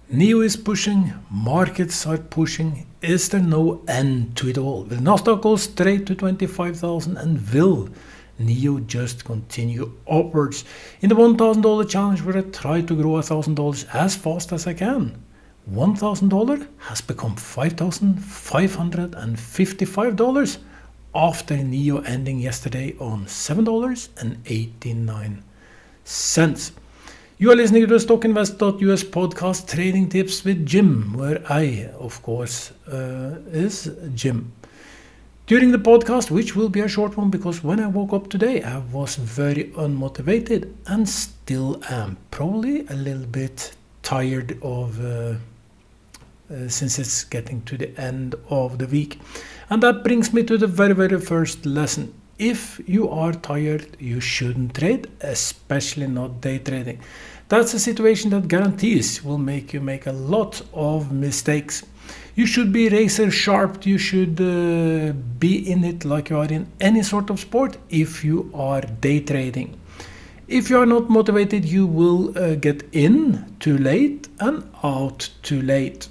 NIO is pushing, markets are pushing. Is there no end to it all? Will Nasdaq go straight to 25,000 and will NIO just continue upwards? In the $1,000 challenge where I try to grow $1,000 as fast as I can, $1,000 has become $5,555 after NIO ending yesterday on $7.89. You are listening to the StockInvest.us podcast Trading Tips with Jim, where I, of course, is Jim. During the podcast, which will be a short one because when I woke up today, I was very unmotivated and still am. Probably a little bit tired of since it's getting to the end of the week. And that brings me to the very first lesson. If you are tired, you shouldn't trade, especially not day trading. That's a situation that guarantees will make you make a lot of mistakes. You should be razor sharp. You should be in it like you are in any sort of sport if you are day trading. If you are not motivated, you will get in too late and out too late.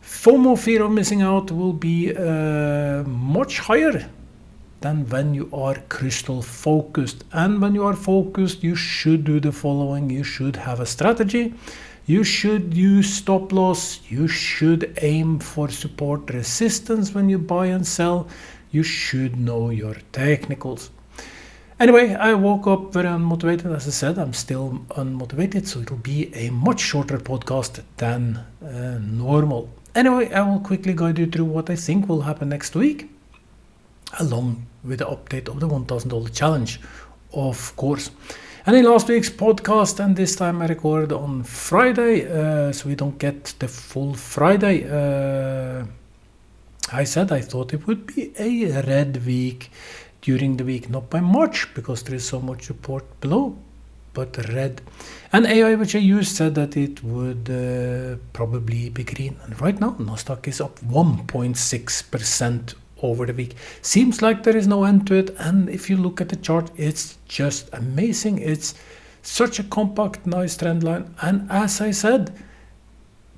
FOMO, fear of missing out, will be much higher than when you are crystal focused. And when you are focused, you should do the following. You should have a strategy. You should use stop loss. You should aim for support resistance when you buy and sell. You should know your technicals. Anyway, I woke up very unmotivated. As I said, I'm still unmotivated, so it'll be a much shorter podcast than normal. Anyway, I will quickly guide you through what I think will happen next week, along with the update of the $1,000 challenge, of course. And in last week's podcast, and this time I record on Friday, so we don't get the full Friday, I said I thought it would be a red week during the week, not by much, because there is so much support below, but red. And AI, which I used, said that it would probably be green. And right now, Nasdaq is up 1.6% over the week. Seems like there is no end to it, and if you look at the chart, it's just amazing. It's such a compact, nice trend line, and as I said,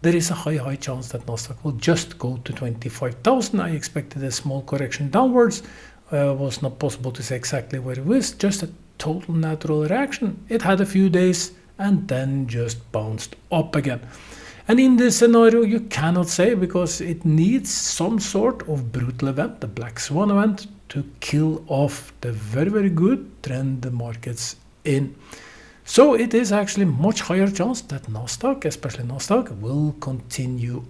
there is a high chance that Nasdaq will just go to 25,000. I expected a small correction downwards. Was not possible to say exactly where it was, just a total natural reaction. It had a few days and then just bounced up again. And in this scenario, you cannot say, because it needs some sort of brutal event, the black swan event, to kill off the very good trend the market's in. So it is actually much higher chance that Nasdaq, especially Nasdaq, will continue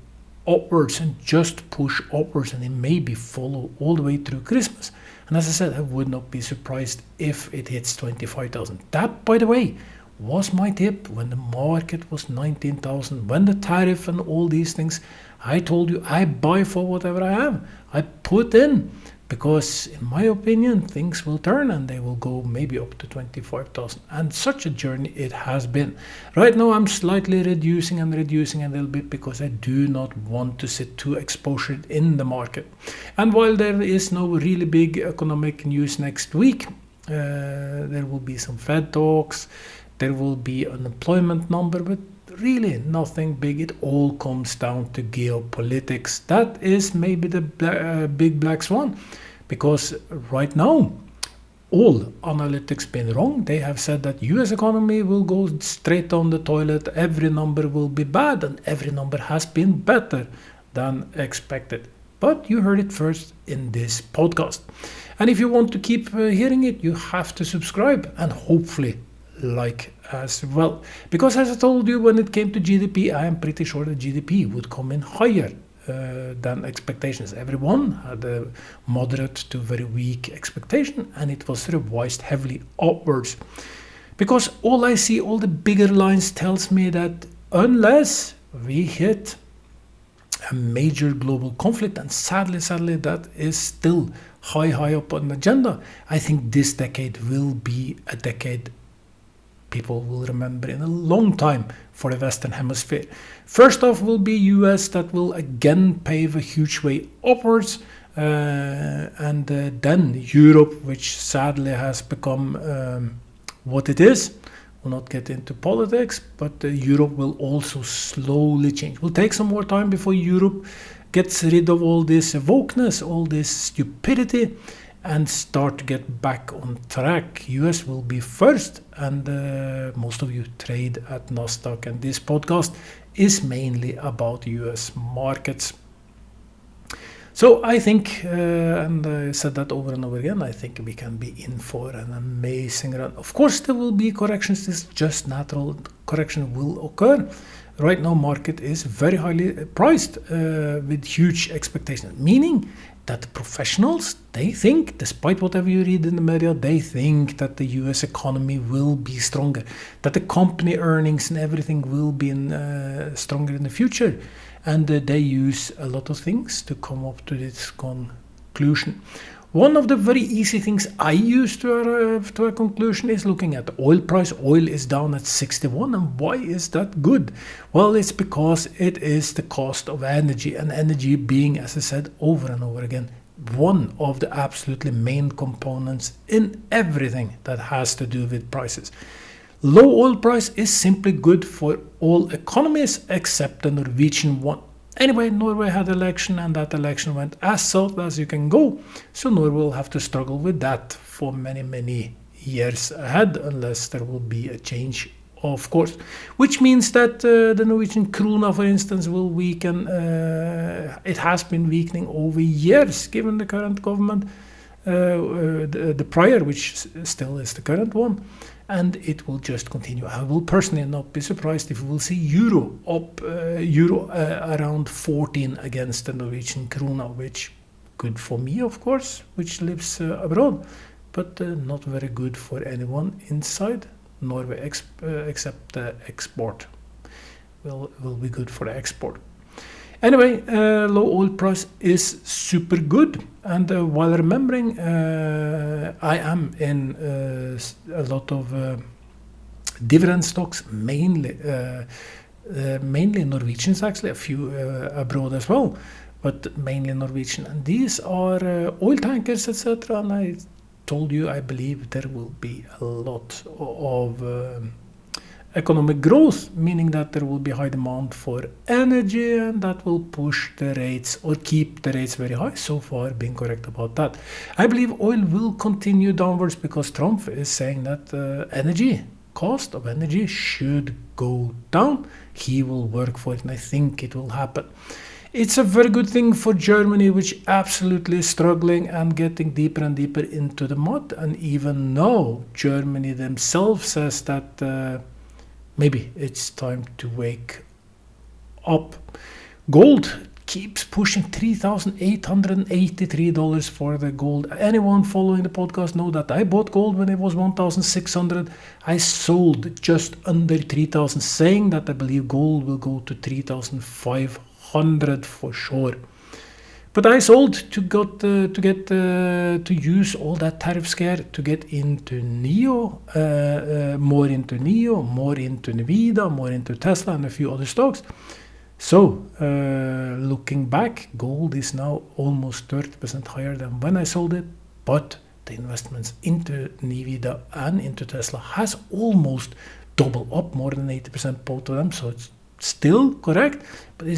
upwards and just push upwards, and it maybe follow all the way through Christmas. And as I said, I would not be surprised if it hits 25,000. That, by the way, was my tip when the market was 19,000, when the tariff and all these things. I told you I buy for whatever I have. I put in, because in my opinion things will turn and they will go maybe up to 25,000, and such a journey it has been. Right now I'm slightly reducing a little bit because I do not want to sit too exposed in the market. And while there is no really big economic news next week, there will be some Fed talks. There will be unemployment number, but really nothing big. It all comes down to geopolitics. That is maybe the big black swan, because right now all analytics been wrong. They have said that US economy will go straight down the toilet. Every number will be bad, and every number has been better than expected. But you heard it first in this podcast. And if you want to keep hearing it, you have to subscribe and hopefully like as well, because as I told you, when it came to GDP, I am pretty sure that GDP would come in higher than expectations. Everyone had a moderate to very weak expectation, and it was revised heavily upwards, because all I see, all the bigger lines tells me that unless we hit a major global conflict, and sadly that is still high up on the agenda, I think this decade will be a decade people will remember in a long time for the Western Hemisphere. First off will be US, that will again pave a huge way upwards, and then Europe, which sadly has become what it is, Will not get into politics, but Europe will also slowly change. Will take some more time before Europe gets rid of all this wokeness, all this stupidity, and start to get back on track. US will be first, and most of you trade at Nasdaq, and this podcast is mainly about US markets. So I think, and I said that over and over again, I think we can be in for an amazing run. Of course, there will be corrections. This is just natural. Correction will occur. Right now, market is very highly priced with huge expectations, meaning that the professionals, they think, despite whatever you read in the media, they think that the US economy will be stronger, that the company earnings and everything will be stronger in the future. And they use a lot of things to come up to this conclusion. One of the very easy things I use to arrive to a conclusion is looking at the oil price. Oil is down at 61, and why is that good? Well, it's because it is the cost of energy, and energy being, as I said over and over again, one of the absolutely main components in everything that has to do with prices. Low oil price is simply good for all economies except the Norwegian one. Anyway, Norway had election, and that election went as south as you can go. So Norway will have to struggle with that for many, many years ahead, unless there will be a change, of course. Which means that the Norwegian krona, for instance, will weaken. It has been weakening over years, given the current government, the prior, which still is the current one. And it will just continue. I will personally not be surprised if we will see euro up, around 14 against the Norwegian krona, which good for me, of course, which lives abroad, but not very good for anyone inside Norway, except the export. Will be good for the export. Anyway, low oil price is super good, and while remembering, I am in a lot of dividend stocks, mainly Norwegians, actually, a few abroad as well, but mainly Norwegian. And these are oil tankers, etc. And I told you, I believe there will be a lot of economic growth, meaning that there will be high demand for energy, and that will push the rates or keep the rates very high. So far, being correct about that. I believe oil will continue downwards because Trump is saying that cost of energy should go down. He will work for it, and I think it will happen. It's a very good thing for Germany, which absolutely is struggling and getting deeper and deeper into the mud. And even now, Germany themselves says that maybe it's time to wake up. Gold keeps pushing $3,883 for the gold. Anyone following the podcast know that I bought gold when it was 1,600. I sold just under 3,000, saying that I believe gold will go to 3,500 for sure. But I sold to use all that tariff scare to get into NIO, more into NIO, more into Nvidia, more into Tesla, and a few other stocks. So, looking back, gold is now almost 30% higher than when I sold it, but the investments into Nvidia and into Tesla has almost doubled up, more than 80% both of them. So it's still correct, but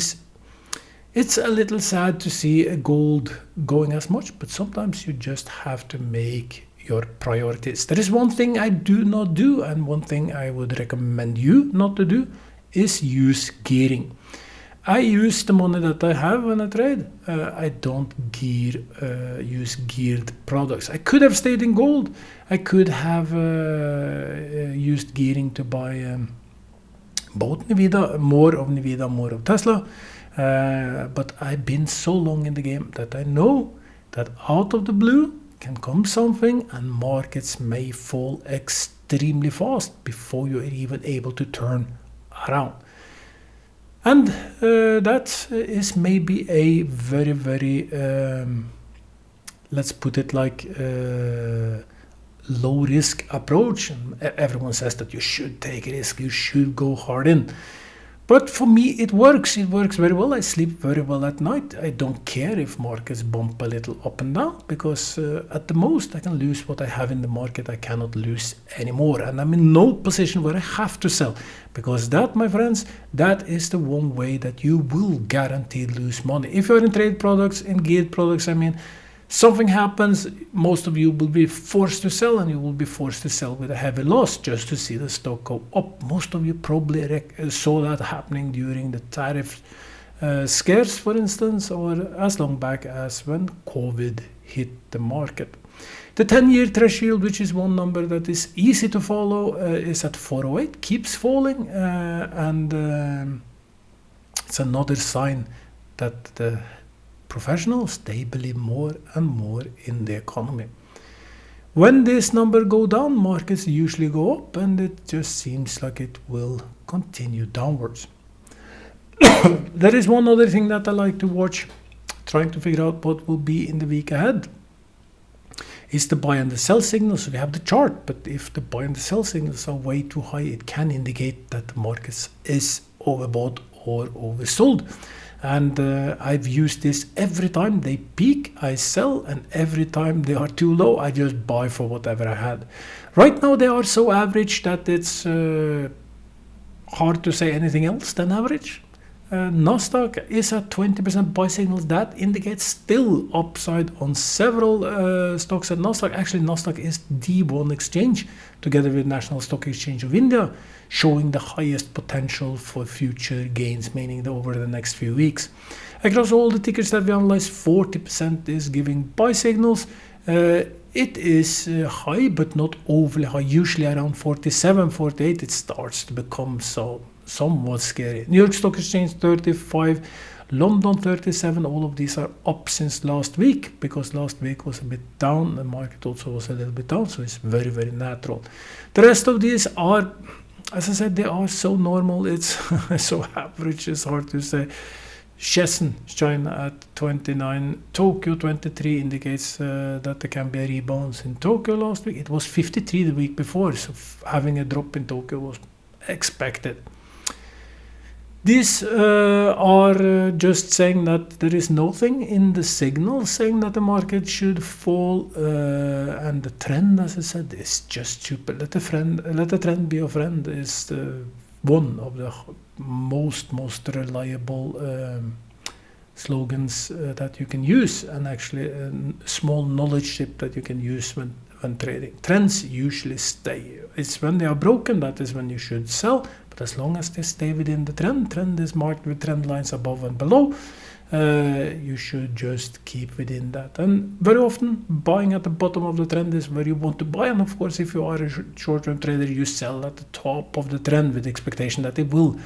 it's a little sad to see gold going as much, but sometimes you just have to make your priorities. There is one thing I do not do, and one thing I would recommend you not to do, is use gearing. I use the money that I have when I trade. I don't use geared products. I could have stayed in gold. I could have used gearing to buy both Nvidia, more of Tesla. But I've been so long in the game that I know that out of the blue can come something, and markets may fall extremely fast before you're even able to turn around. And that is maybe a very, very, let's put it like low risk approach. And everyone says that you should take risk, you should go hard in. But for me, it works. It works very well. I sleep very well at night. I don't care if markets bump a little up and down, because at the most I can lose what I have in the market. I cannot lose anymore. And I'm in no position where I have to sell, because that, my friends, that is the one way that you will guaranteed lose money. If you're in trade products, in geared products, I mean, something happens, most of you will be forced to sell, and you will be forced to sell with a heavy loss just to see the stock go up. Most of you probably saw that happening during the tariff scares, for instance, or as long back as when COVID hit the market. The 10-year Treasury yield, which is one number that is easy to follow, is at 408, keeps falling, and it's another sign that the professionals, they believe more and more in the economy. When this number go down, markets usually go up, and it just seems like it will continue downwards. There is one other thing that I like to watch, trying to figure out what will be in the week ahead, is the buy and the sell signals. So we have the chart, but if the buy and the sell signals are way too high, it can indicate that the markets is overbought or oversold. And I've used this every time they peak, I sell, and every time they are too low, I just buy for whatever I had. Right now they are so average that it's hard to say anything else than average. Nasdaq is at 20% buy signals. That indicates still upside on several stocks at Nasdaq. Actually, Nasdaq is the one exchange, together with National Stock Exchange of India, showing the highest potential for future gains, meaning over the next few weeks. Across all the tickers that we analyze, 40% is giving buy signals. It is high, but not overly high. Usually around 47, 48, it starts to become somewhat scary. New York Stock Exchange 35, London 37. All of these are up since last week, because last week was a bit down. The market also was a little bit down, so it's very, very natural. The rest of these are, as I said, they are so normal. It's so average, it's hard to say. Shenzhen, China at 29. Tokyo 23 indicates that there can be a rebound in Tokyo last week. It was 53 the week before, so having a drop in Tokyo was expected. These are just saying that there is nothing in the signal saying that the market should fall, and the trend, as I said, is just stupid. Let the trend be a friend is one of the most reliable slogans that you can use, and actually a small knowledge tip that you can use when trading. Trends usually stay. It's when they are broken that is when you should sell, but as long as they stay within the trend is marked with trend lines above and below, you should just keep within that. And very often buying at the bottom of the trend is where you want to buy, and of course if you are a short-term trader, you sell at the top of the trend with the expectation that it will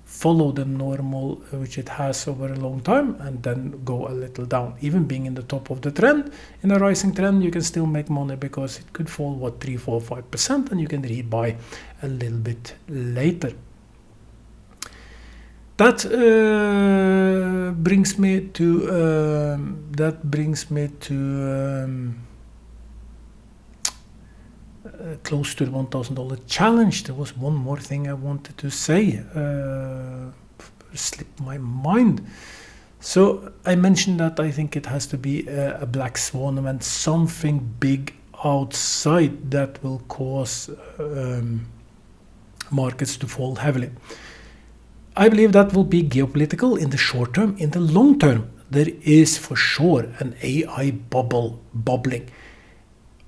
follow the normal which it has over a long time, and then go a little down. Even being in the top of the trend, in a rising trend, you can still make money, because it could fall 3, 4, 5%, and you can rebuy a little bit later. That brings me to close to the $1,000 challenge. There was one more thing I wanted to say, slipped my mind. So I mentioned that I think it has to be a black swan event, something big outside that will cause markets to fall heavily. I believe that will be geopolitical in the short term. In the long term, there is for sure an AI bubble bubbling.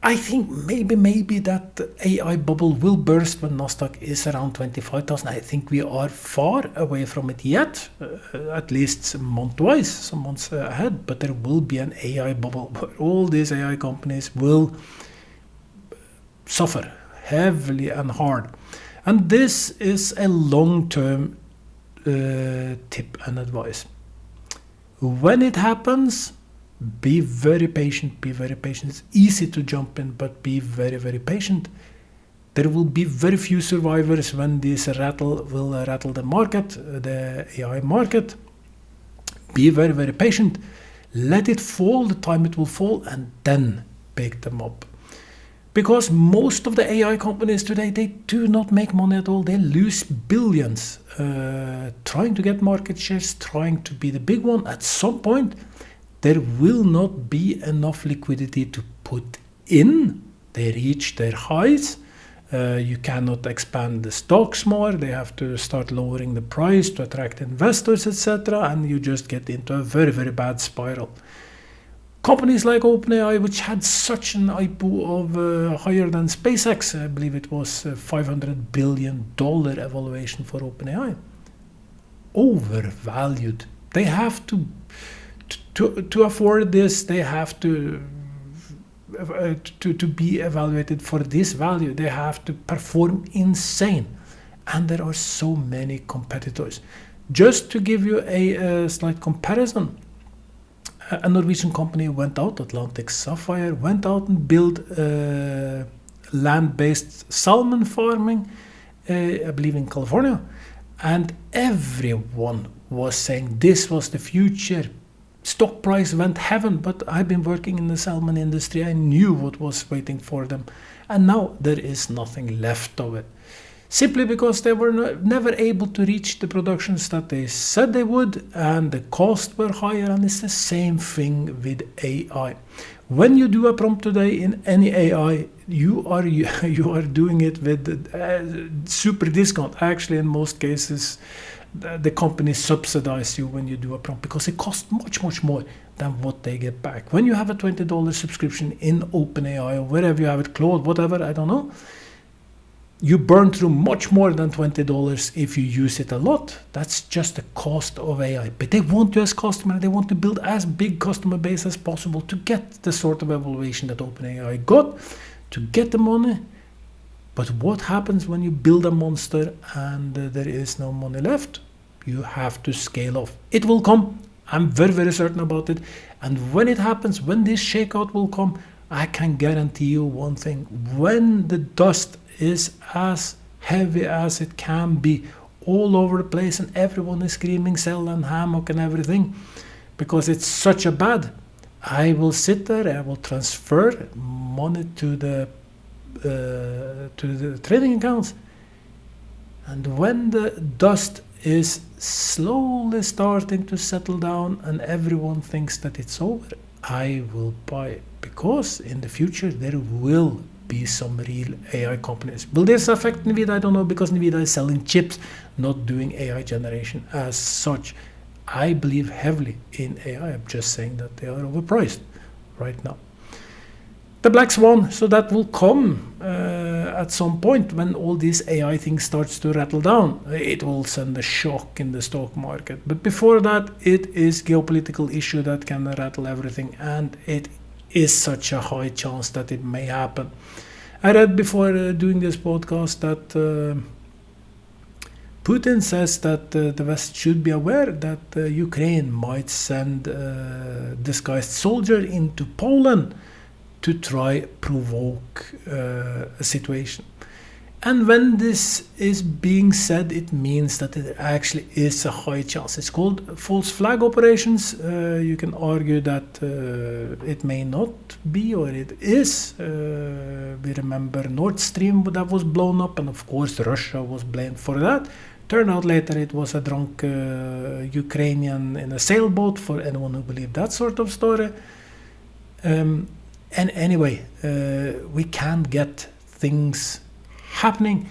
I think maybe that the AI bubble will burst when Nasdaq is around 25,000. I think we are far away from it yet, at least month-wise, some months ahead. But there will be an AI bubble where all these AI companies will suffer heavily and hard. And this is a long-term tip and advice. When it happens, be very patient. It's easy to jump in, but be very patient. There will be very few survivors when this rattle the market, the AI market. Be very patient. Let it fall the time it will fall, and then pick them up. Because most of the AI companies today, they do not make money at all. They lose billions trying to get market shares, trying to be the big one. At some point, there will not be enough liquidity to put in. They reach their highs. You cannot expand the stocks more. They have to start lowering the price to attract investors, etc. And you just get into a very, very bad spiral. Companies like OpenAI, which had such an IPO of higher than SpaceX, I believe it was $500 billion evaluation for OpenAI, overvalued. They have to afford this. They have to be evaluated for this value. They have to perform insane, and there are so many competitors. Just to give you a slight comparison, a Norwegian company went out, Atlantic Sapphire, went out and built land-based salmon farming, I believe in California, and everyone was saying this was the future. Stock price went heaven, but I've been working in the salmon industry. I knew what was waiting for them, and now there is nothing left of it. Simply because they were never able to reach the productions that they said they would, and the costs were higher. And it's the same thing with AI. When you do a prompt today in any AI, you are doing it with super discount. Actually, in most cases, the companies subsidize you when you do a prompt because it costs much more than what they get back. When you have a $20 subscription in OpenAI or wherever you have it, Claude, whatever, I don't know, you burn through much more than $20 if you use it a lot. That's just the cost of AI. But they want you as customer. They want to build as big customer base as possible to get the sort of evaluation that OpenAI got, to get the money. But what happens when you build a monster and there is no money left? You have to scale off. It will come. I'm very, very certain about it. And when it happens, when this shakeout will come, I can guarantee you one thing. When the dust is as heavy as it can be all over the place and everyone is screaming sell and hammock and everything because it's such a bad, I will sit there, I will transfer money to the trading accounts, and when the dust is slowly starting to settle down and everyone thinks that it's over, I will buy it, because in the future there will be some real AI companies. Will this affect NVIDIA? I don't know, because NVIDIA is selling chips, not doing AI generation as such. I believe heavily in AI. I'm just saying that they are overpriced right now. The black swan, so that will come at some point when all these AI things starts to rattle down. It will send a shock in the stock market. But before that, it is geopolitical issue that can rattle everything, and it is such a high chance that it may happen. I read before doing this podcast that Putin says that the West should be aware that Ukraine might send disguised soldier into Poland to try provoke a situation. And when this is being said, it means that it actually is a high chance. It's called false flag operations. You can argue that it may not be, or it is. We remember Nord Stream that was blown up, and of course Russia was blamed for that. Turned out later it was a drunk Ukrainian in a sailboat, for anyone who believed that sort of story. And anyway, we can get things happening.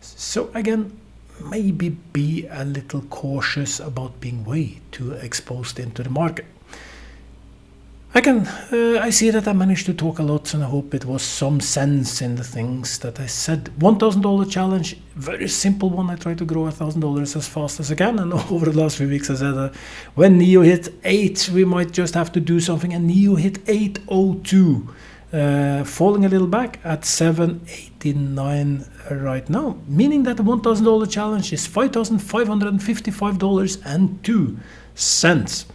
So again, maybe be a little cautious about being way too exposed into the market. I see that I managed to talk a lot, and I hope it was some sense in the things that I said. $1,000 challenge, very simple one. I try to grow $1,000 as fast as I can, and over the last few weeks I said when NIO hit 8, we might just have to do something, and NIO hit 802. Falling a little back at $7.89 right now, meaning that the $1,000 challenge is $5,555.02.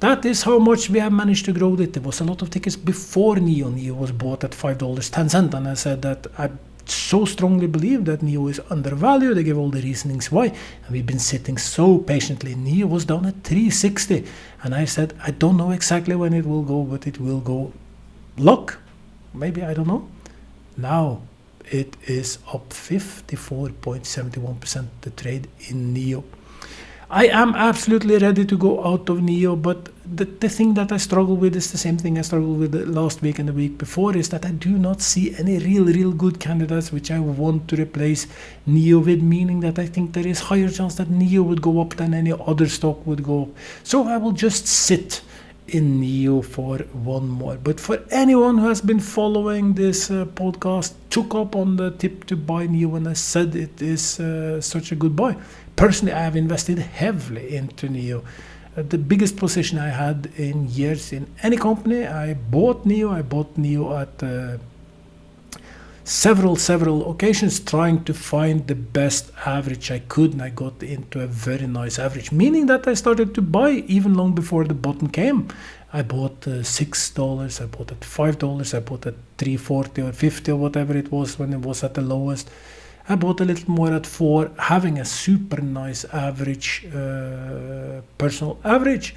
That is how much we have managed to grow it. There was a lot of tickets before NIO. NIO was bought at $5.10, and I said that I so strongly believe that NIO is undervalued. I gave all the reasonings why, and we've been sitting so patiently. NIO was down at $3.60, and I said I don't know exactly when it will go, but it will go. Luck. Maybe, I don't know. Now it is up 54.71% the trade in NIO. I am absolutely ready to go out of NIO, but the thing that I struggle with is the same thing I struggled with the last week and the week before, is that I do not see any real good candidates which I want to replace NIO with, meaning that I think there is higher chance that NIO would go up than any other stock would go up. So I will just sit in NIO for one more. But for anyone who has been following this podcast, took up on the tip to buy NIO when I said it is such a good buy. Personally, I have invested heavily into NIO. The biggest position I had in years in any company. I bought NIO. I bought NIO at several occasions, trying to find the best average I could, and I got into a very nice average, meaning that I started to buy even long before the bottom came. I bought $6, I bought at $5, I bought at $3.40 or $50 or whatever it was when it was at the lowest. I bought a little more at $4, having a super nice average, personal average.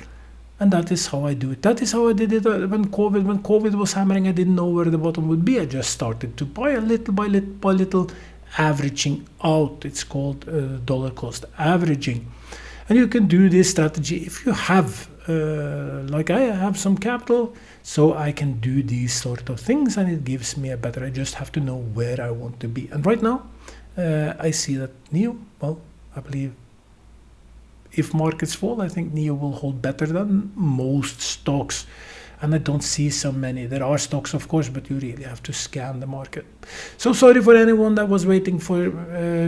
And that is how I do it. That is how I did it when COVID was hammering. I didn't know where the bottom would be. I just started to buy a little by little, averaging out. It's called dollar cost averaging. And you can do this strategy if you have, like I have some capital, so I can do these sort of things, and it gives me a better, I just have to know where I want to be. And right now, I see that NIO, well, I believe if markets fall, I think NIO will hold better than most stocks. And I don't see so many. There are stocks, of course, but you really have to scan the market. So sorry for anyone that was waiting for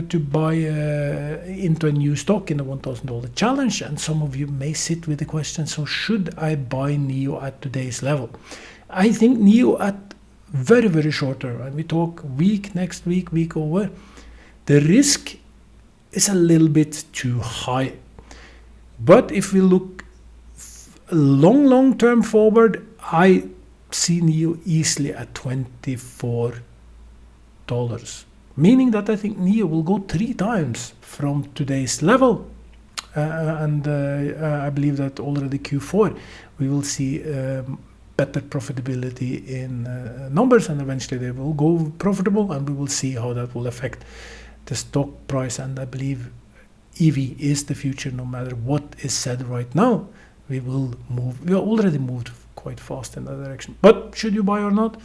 to buy into a new stock in the $1,000 challenge. And some of you may sit with the question, so should I buy NIO at today's level? I think NIO at very short term, and we talk week, next week, week over, the risk is a little bit too high. But if we look long term forward, I see NIO easily at $24, meaning that I think NIO will go 3 times from today's level. I believe that already Q4 we will see better profitability in numbers, and eventually they will go profitable, and we will see how that will affect the stock price. And I believe EV is the future, no matter what is said right now. We will move. We are already moved quite fast in that direction. But should you buy or not,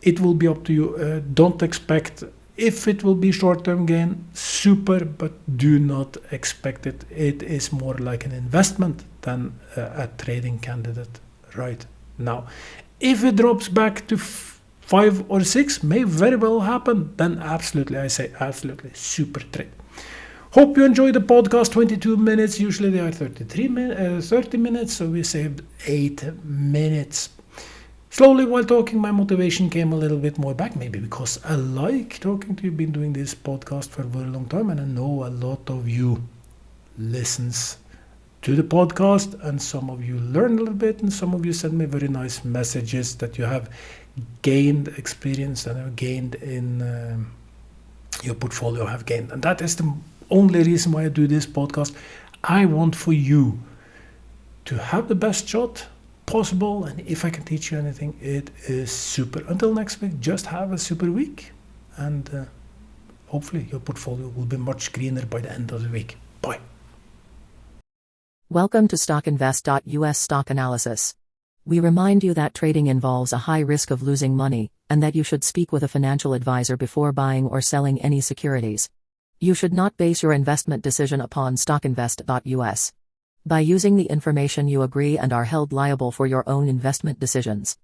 it will be up to you. Don't expect, if it will be short-term gain, super, but do not expect it. It is more like an investment than a trading candidate right now. If it drops back to 5 or 6, may very well happen. Then absolutely, I say absolutely, super trade. Hope you enjoyed the podcast. 22 minutes. Usually they are 30 minutes, so we saved 8 minutes. Slowly while talking, my motivation came a little bit more back, maybe because I like talking to you. Been doing this podcast for a very long time, and I know a lot of you listens to the podcast, and some of you learn a little bit, and some of you send me very nice messages that you have gained experience and have gained in your portfolio, have gained. And that is the only reason why I do this podcast. I want for you to have the best shot possible, and if I can teach you anything, it is super. Until next week, just have a super week, and hopefully your portfolio will be much greener by the end of the week. Bye. Welcome to StockInvest.us Stock Analysis. We remind you that trading involves a high risk of losing money, and that you should speak with a financial advisor before buying or selling any securities. You should not base your investment decision upon StockInvest.us. By using the information you agree and are held liable for your own investment decisions.